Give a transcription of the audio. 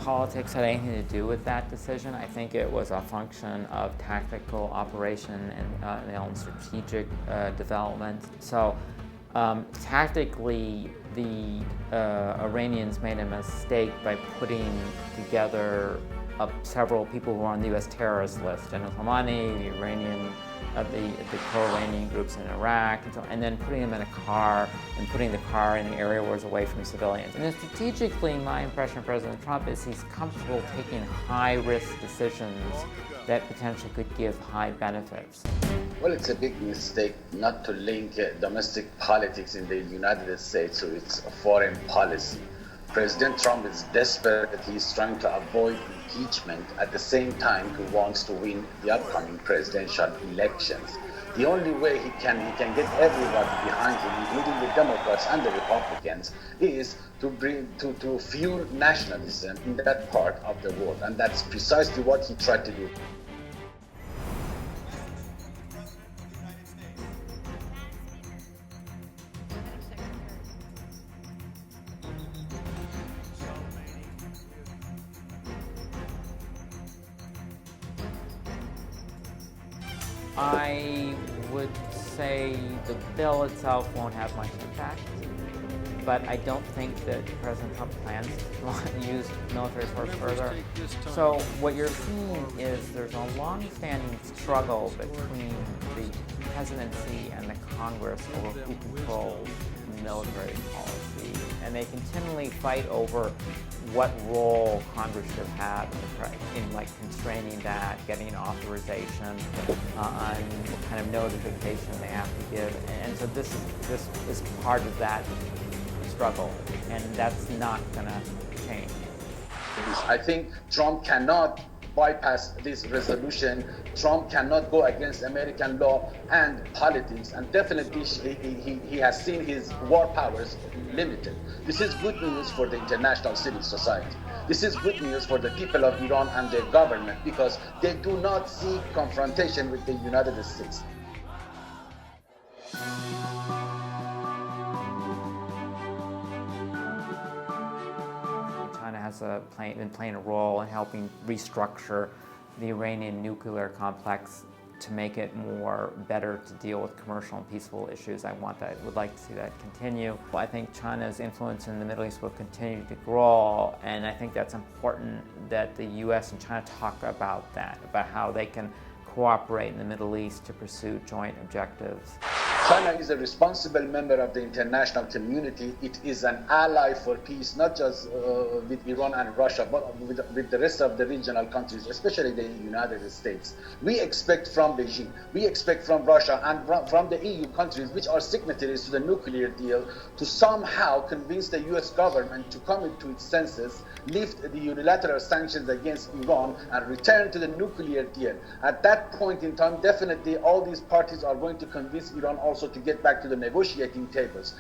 politics had anything to do with that decision. I think it was a function of tactical operation and strategic development. So tactically, the Iranians made a mistake by putting together several people who were on the U.S. terrorist list: General Qasem, the Iranian, the pro-Iranian groups in Iraq, and then putting them in a car and putting the car in an area where it's away from civilians. And then strategically, my impression of President Trump is he's comfortable taking high-risk decisions that potentially could give high benefits. Well, it's a big mistake not to link domestic politics in the United States to its foreign policy. President Trump is desperate. He's trying to avoid impeachment. At the same time, he wants to win the upcoming presidential elections. The only way he can get everybody behind him, including the Democrats and the Republicans, is to fuel nationalism in that part of the world, and that's precisely what he tried to do. I would say the bill itself won't have much impact, but I don't think that President Trump plans to use military force further. So what you're seeing is there's a long-standing struggle between the presidency and the Congress over who controls military policy, and they continually fight over what role Congress should have in like constraining that, getting authorization, on what kind of notification they have to give, and so this is part of that struggle, and that's not going to change. I think Trump cannot bypass this resolution. Trump cannot go against American law and politics, and definitely he has seen his war powers limited. This is good news for the international civil society. This is good news for the people of Iran and their government, because they do not seek confrontation with the United States. China has been playing a role in helping restructure the Iranian nuclear complex to make it better to deal with commercial and peaceful issues. I would like to see that continue. I think China's influence in the Middle East will continue to grow, and I think that's important that the U.S. and China talk about that, about how they can cooperate in the Middle East to pursue joint objectives. China is a responsible member of the international community. It is an ally for peace, not just with Iran and Russia, but with the rest of the regional countries, especially the United States. We expect from Beijing, we expect from Russia and from the EU countries, which are signatories to the nuclear deal, to somehow convince the US government to come into its senses, lift the unilateral sanctions against Iran, and return to the nuclear deal. At that point in time, definitely all these parties are going to convince Iran also to get back to the negotiating tables.